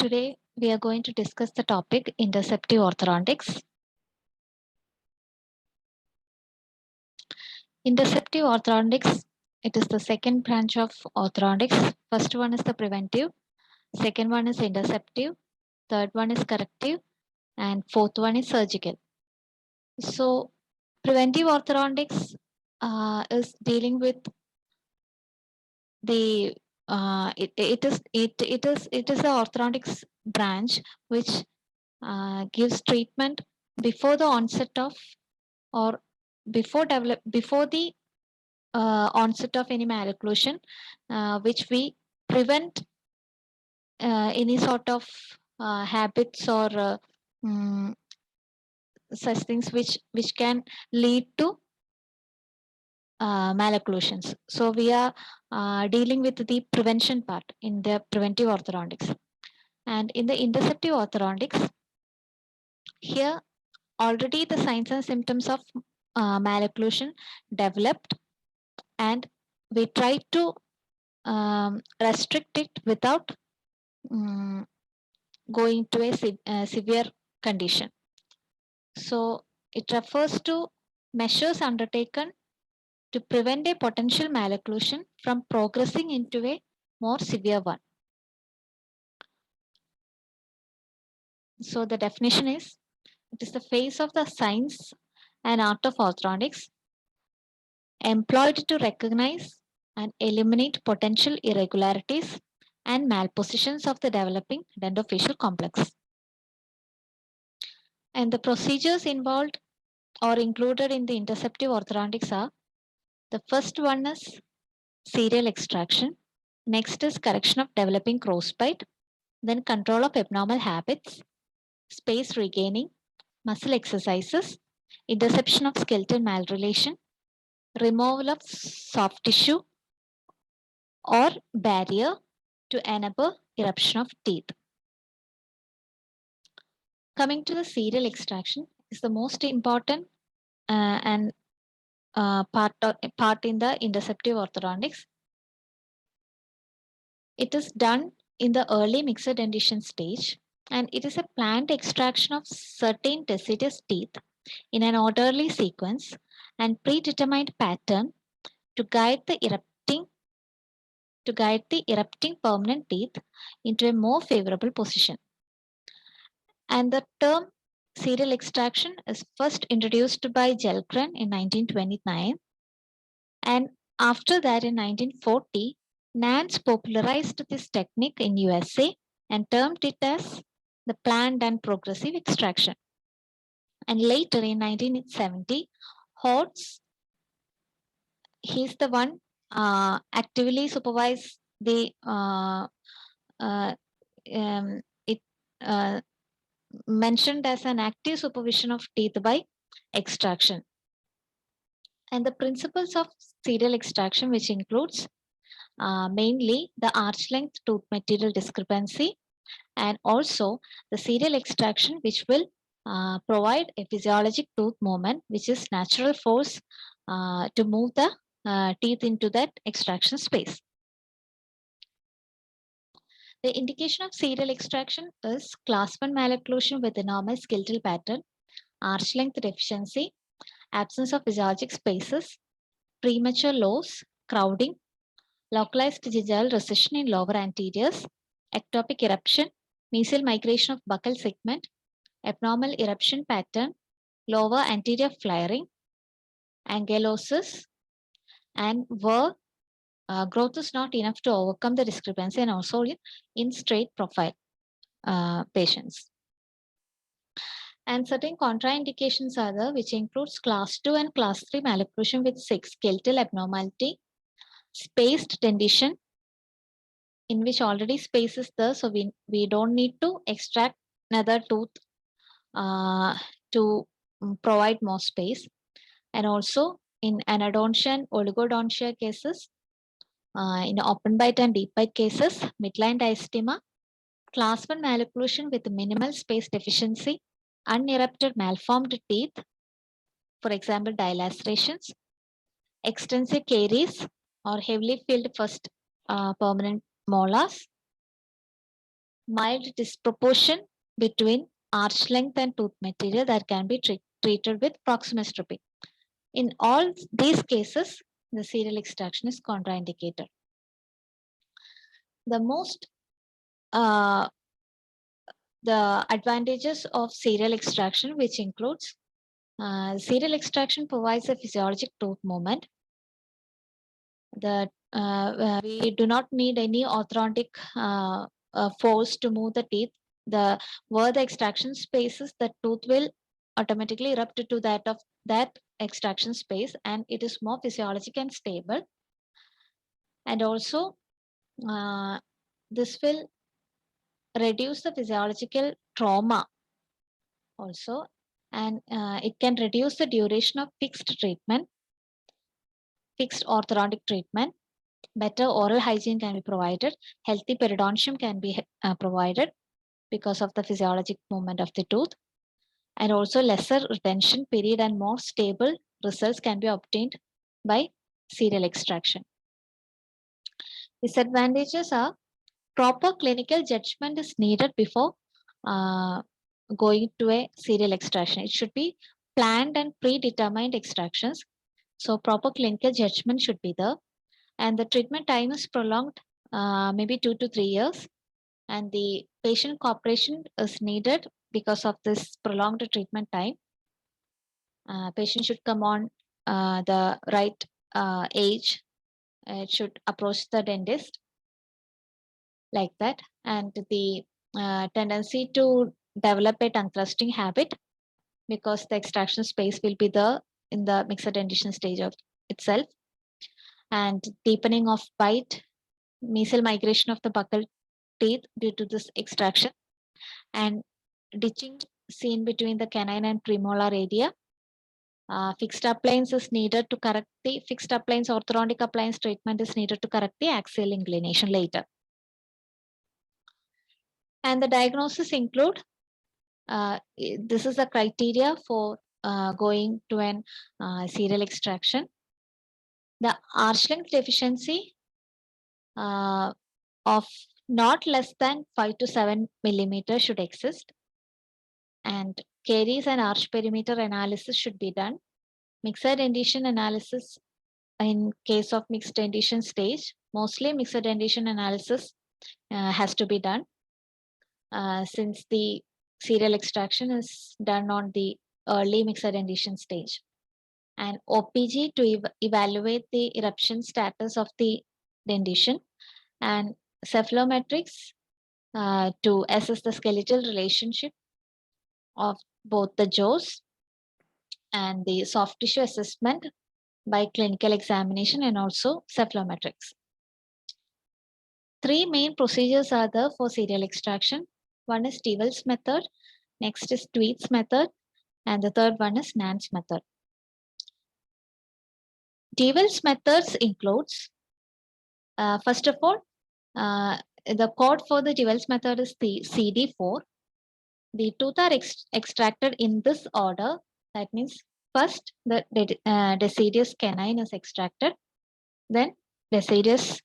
Today we are going to discuss the topic interceptive orthodontics. Interceptive orthodontics, it is the second branch of orthodontics. First one is the preventive, second one is interceptive, third one is corrective, and fourth one is surgical. So preventive orthodontics is dealing with the it is the orthodontics branch which gives treatment before the onset of or before the onset of any malocclusion, which we prevent any sort of habits or such things which can lead to malocclusions. So we are dealing with the prevention part in the preventive orthodontics. And in the interceptive orthodontics, here already the signs and symptoms of malocclusion developed, and we try to restrict it without going to a severe condition. So it refers to measures undertaken to prevent a potential malocclusion from progressing into a more severe one. So the definition is, it is the phase of the science and art of orthodontics employed to recognize and eliminate potential irregularities and malpositions of the developing dentofacial complex. And the procedures involved or included in the interceptive orthodontics are, the first one is serial extraction, next is correction of developing crossbite, then control of abnormal habits, space regaining, muscle exercises, interception of skeletal malrelation, removal of soft tissue or barrier to enable eruption of teeth. Coming to the serial extraction is the most important and part in the interceptive orthodontics. It is done in the early mixed dentition stage, and it is a planned extraction of certain deciduous teeth in an orderly sequence and predetermined pattern to guide the erupting permanent teeth into a more favorable position. And the term serial extraction is first introduced by Jelgren in 1929, and after that in 1940, Nance popularized this technique in USA and termed it as the planned and progressive extraction. And later in 1970, Holtz, he's the one actively supervised the mentioned as an active supervision of teeth by extraction. And the principles of serial extraction, which includes mainly the arch length tooth material discrepancy, and also the serial extraction, which will provide a physiologic tooth movement, which is natural force to move the teeth into that extraction space. The indication of serial extraction is class 1 malocclusion with enormous skeletal pattern, arch length deficiency, absence of physiologic spaces, premature loss, crowding, localized gingival recession in lower anteriors, ectopic eruption, mesial migration of buccal segment, abnormal eruption pattern, lower anterior flaring, ankylosis, and where growth is not enough to overcome the discrepancy, and also in straight profile patients. And certain contraindications are there, which includes class 2 and class 3 malocclusion with skeletal abnormality, spaced dentition, in which already space is there, so we don't need to extract another tooth to provide more space. And also in anodontia and oligodontia cases, in open bite and deep bite cases, midline diastema, class 1 malocclusion with minimal space deficiency, unerupted malformed teeth, for example, dilacerations, extensive caries or heavily filled first permanent molars, mild disproportion between arch length and tooth material that can be treated with proximal stripping. In all these cases, the serial extraction is contraindicated. The most the advantages of serial extraction, which includes serial extraction provides a physiologic tooth movement. We do not need any orthodontic force to move the teeth. Where the extraction spaces, the tooth will automatically erupt to that of that extraction space, and it is more physiologic and stable. And also, this will reduce the physiological trauma also, and it can reduce the duration of fixed orthodontic treatment. Better oral hygiene can be provided. Healthy periodontium can be provided because of the physiologic movement of the tooth. And also lesser retention period and more stable results can be obtained by serial extraction. Disadvantages are proper clinical judgment is needed before going to a serial extraction. It should be planned and predetermined extractions. So proper clinical judgment should be there. And the treatment time is prolonged, maybe 2 to 3 years. And the patient cooperation is needed because of this prolonged treatment time. Patient should come on the right age. It should approach the dentist like that. And the tendency to develop a tongue thrusting habit, because the extraction space will be there in the mixed dentition stage of itself. And deepening of bite, mesial migration of the buccal teeth due to this extraction, and ditching seen between the canine and premolar area. Fixed appliance is needed to correct the fixed appliance. Orthodontic appliance treatment is needed to correct the axial inclination later. And the diagnosis include, this is the criteria for going to an serial extraction. The arch length deficiency of not less than 5 to 7 millimeters should exist, and caries and arch perimeter analysis should be done. Mixed dentition analysis in case of mixed dentition stage, mostly mixed dentition analysis has to be done, since the serial extraction is done on the early mixed dentition stage. And OPG to evaluate the eruption status of the dentition, and cephalometrics to assess the skeletal relationship of both the jaws, and the soft tissue assessment by clinical examination and also cephalometrics. 3 main procedures are there for serial extraction. One is Dewell's method, next is Tweed's method, and the third one is Nance method. Dewell's methods includes, first of all, the code for the Dewell's method is the CD4. The tooth are extracted in this order. That means first the deciduous canine is extracted, then deciduous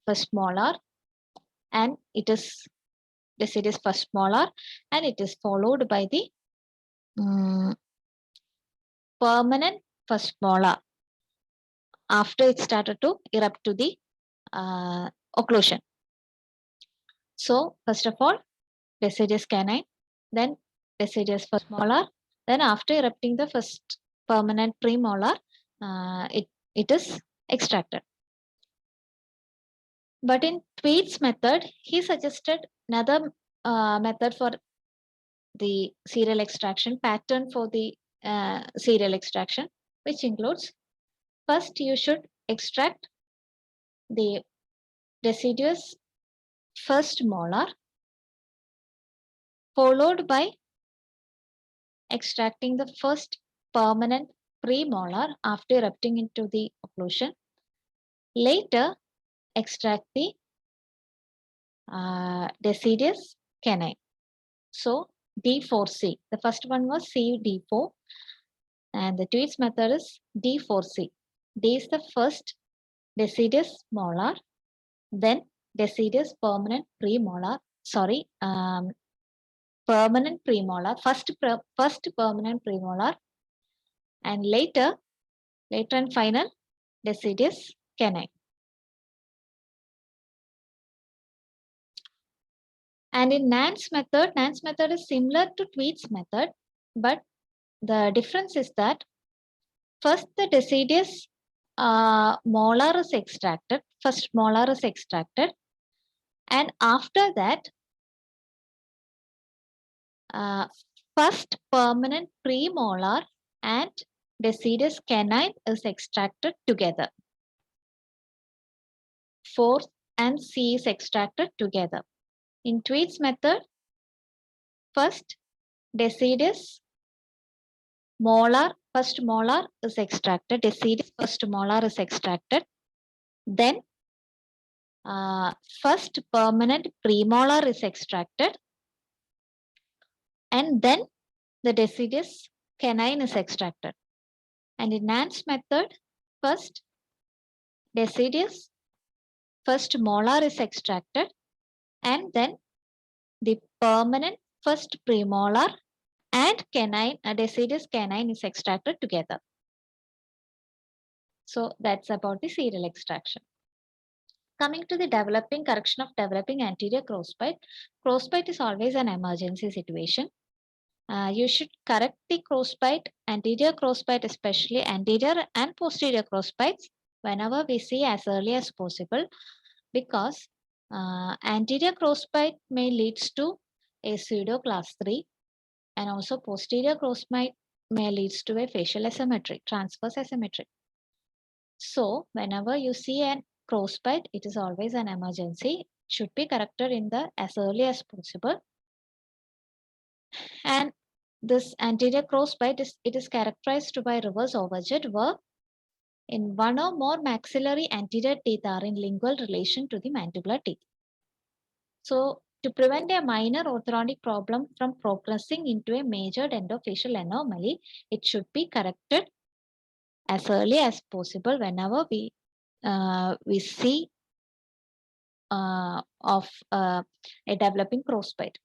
first molar, and it is deciduous first molar, and it is followed by the permanent first molar after it started to erupt to the occlusion. So first of all, deciduous canine, then deciduous first molar, then after erupting the first permanent premolar, it is extracted. But in Tweed's method, he suggested another method for the serial extraction, pattern for the serial extraction, which includes, first you should extract the deciduous first molar, followed by extracting the first permanent premolar after erupting into the occlusion. Later, extract the deciduous canine. So D4C. The first one was CD4, and the Tweed's method is D4C. D is the first deciduous molar, then deciduous permanent premolar, permanent premolar, first permanent premolar, and later and final deciduous canine. And in Nance method is similar to Tweed's method, but the difference is that first the deciduous molar is extracted, first molar is extracted, and after that first permanent premolar and deciduous canine is extracted together. Fourth and C is extracted together. In Tweed's method, first deciduous molar, first molar is extracted, deciduous first molar is extracted, then first permanent premolar is extracted, and then the deciduous canine is extracted. And in Nance method, first deciduous first molar is extracted, and then the permanent first premolar and canine, deciduous canine is extracted together. So that's about the serial extraction. Coming to the correction of developing anterior crossbite. Crossbite is always an emergency situation. You should correct the crossbite, anterior crossbite, especially anterior and posterior crossbites, whenever we see as early as possible, because anterior crossbite may leads to a pseudo class 3, and also posterior crossbite may leads to a facial asymmetry, transverse asymmetry. So whenever you see an crossbite, it is always an emergency. It should be corrected in the as early as possible. And this anterior crossbite is characterized by reverse overjet, where in one or more maxillary anterior teeth are in lingual relation to the mandibular teeth. So to prevent a minor orthodontic problem from progressing into a major dentofacial anomaly, it should be corrected as early as possible whenever we see of a developing crossbite.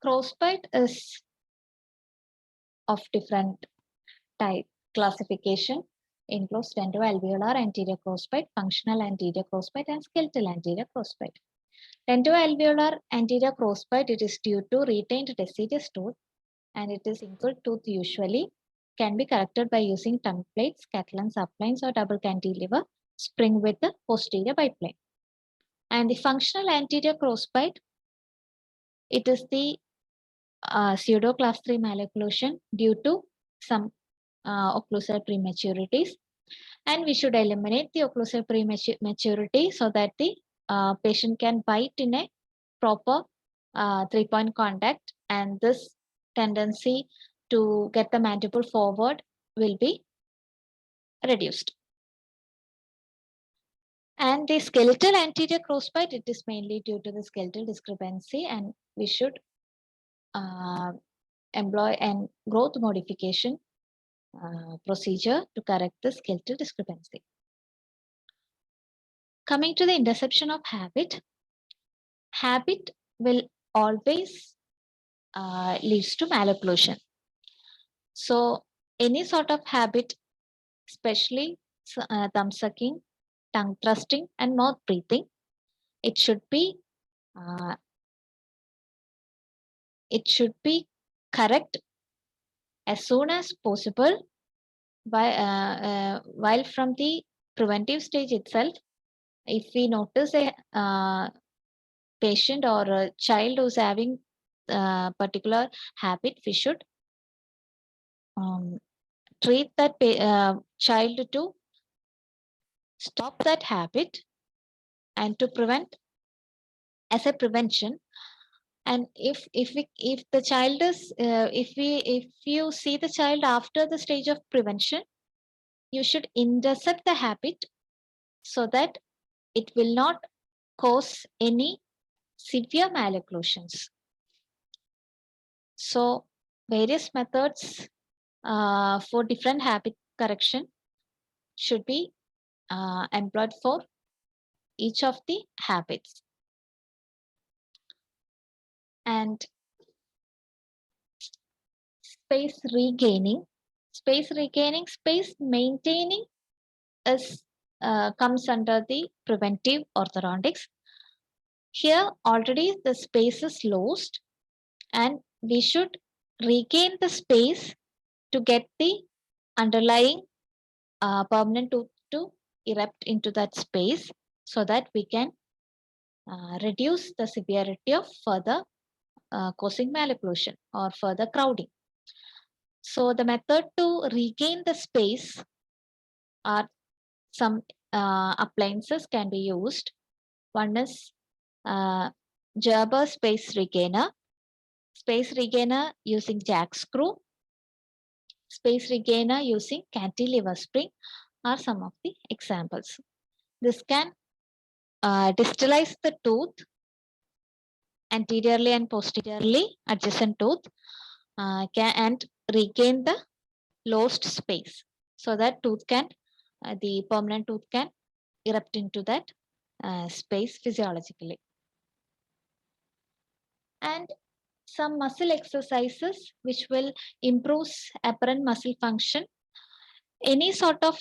Crossbite is of different type classification, includes dentoalveolar anterior crossbite, functional anterior crossbite, and skeletal anterior crossbite. Dentoalveolar anterior crossbite, it is due to retained deciduous tooth, and it is single tooth usually, can be corrected by using tongue plates, Catalan sublines, or double cantilever spring with the posterior biplane. And the functional anterior crossbite, it is the pseudo class 3 malocclusion due to some occlusal prematurities, and we should eliminate the occlusal prematurity so that the patient can bite in a proper 3-point contact, and this tendency to get the mandible forward will be reduced. And the skeletal anterior crossbite, it is mainly due to the skeletal discrepancy, and we should employ an growth modification procedure to correct the skeletal discrepancy. Coming to the interception of habit, habit will always leads to malocclusion. So any sort of habit, especially thumb sucking, tongue thrusting, and mouth breathing, it should be correct as soon as possible by while from the preventive stage itself. If we notice a patient or a child who's having a particular habit, we should treat that child to stop that habit and to prevent as a prevention. And if the child is if you see the child after the stage of prevention, you should intercept the habit so that it will not cause any severe malocclusions. So various methods for different habit correction should be employed for each of the habits. And space regaining, space maintaining is comes under the preventive orthodontics. Here already the space is lost and we should regain the space to get the underlying permanent tooth to erupt into that space so that we can reduce the severity of further causing malocclusion or further crowding. So the method to regain the space are some appliances can be used. One is Gerber space regainer using jack screw, space regainer using cantilever spring are some of the examples. This can distalize the tooth anteriorly and posteriorly adjacent tooth and regain the lost space so that tooth can the permanent tooth can erupt into that space physiologically. And some muscle exercises which will improve apparent muscle function. Any sort of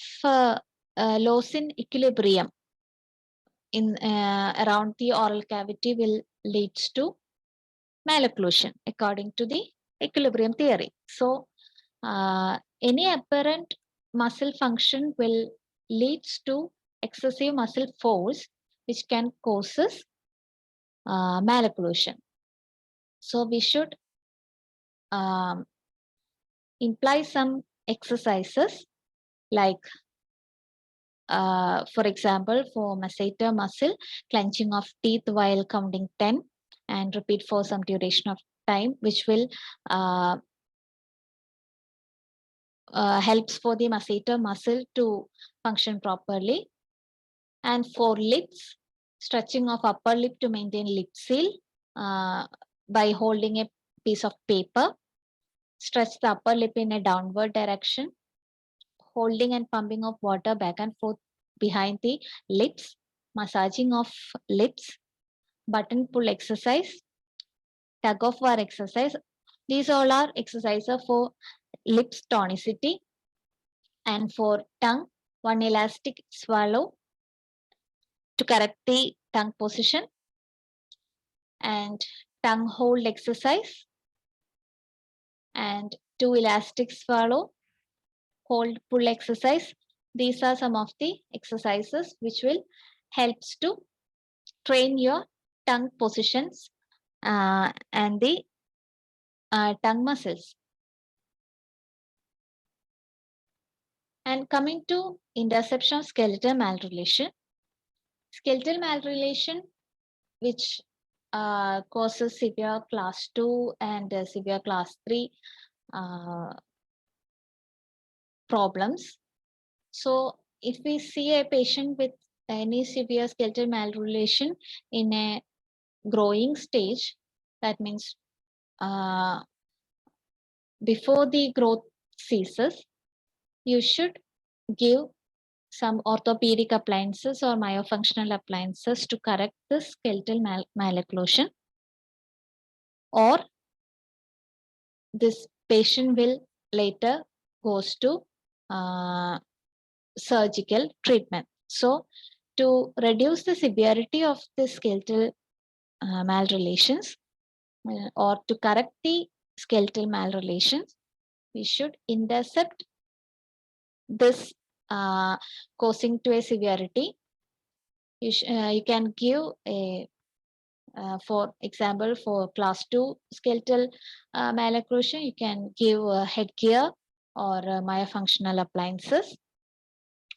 loss in equilibrium in around the oral cavity will leads to malocclusion according to the equilibrium theory. So any apparent muscle function will leads to excessive muscle force which can causes malocclusion. So we should imply some exercises like for example, for masseter muscle, clenching of teeth while counting 10 and repeat for some duration of time, which will helps for the masseter muscle to function properly. And for lips, stretching of upper lip to maintain lip seal by holding a piece of paper. Stretch the upper lip in a downward direction. Holding and pumping of water back and forth behind the lips. Massaging of lips. Button pull exercise. Tug of war exercise. These all are exercises for lips tonicity. And for tongue, one elastic swallow to correct the tongue position. And tongue hold exercise. And 2 elastic swallow, hold pull exercise. These are some of the exercises which will helps to train your tongue positions and the tongue muscles. And coming to interception of skeletal malrelation. Skeletal malrelation which causes severe class 2 and severe class 3 problems. So if we see a patient with any severe skeletal malrelation in a growing stage, that means before the growth ceases, you should give some orthopedic appliances or myofunctional appliances to correct the skeletal malocclusion, or this patient will later goes to surgical treatment. So to reduce the severity of the skeletal malrelations or to correct the skeletal malrelations, we should intercept this causing to a severity. You can give a for example, for class 2 skeletal malocclusion, you can give headgear or myofunctional appliances.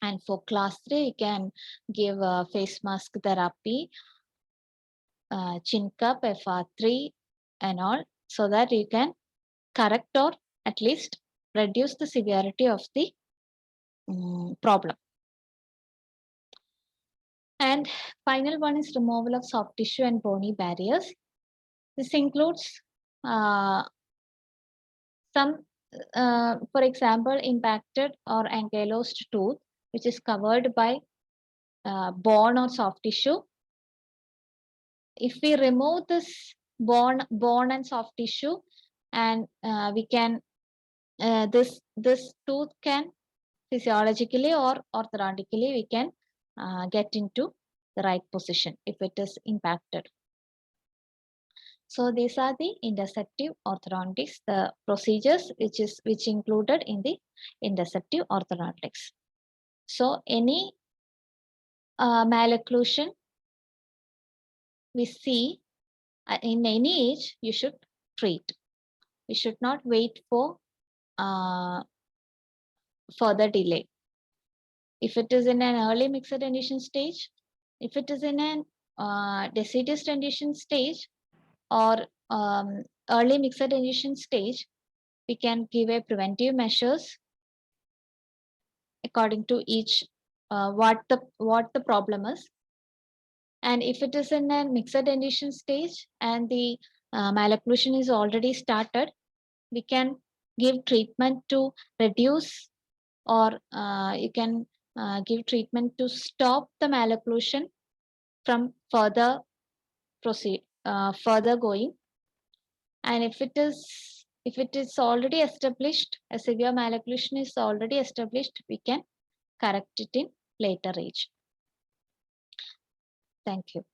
And for class 3, you can give face mask therapy, chin cup, FR3 and all, so that you can correct or at least reduce the severity of the problem. And final one is removal of soft tissue and bony barriers. This includes some for example, impacted or ankylosed tooth, which is covered by bone or soft tissue. If we remove this bone and soft tissue, and we can this tooth can physiologically or orthodontically we can get into the right position if it is impacted. So these are the interceptive orthodontics, the procedures which included in the interceptive orthodontics. So any malocclusion we see in any age, you should treat. We should not wait for further delay. If it is in an early mixed dentition stage, if it is in an deciduous dentition stage or early mixed dentition stage, we can give a preventive measures according to each what the problem is. And if it is in a mixed dentition stage and the malocclusion is already started, we can give treatment to reduce, or you can give treatment to stop the malocclusion from further going. And if it is already established, a severe malocclusion is already established, we can correct it in later age. Thank you.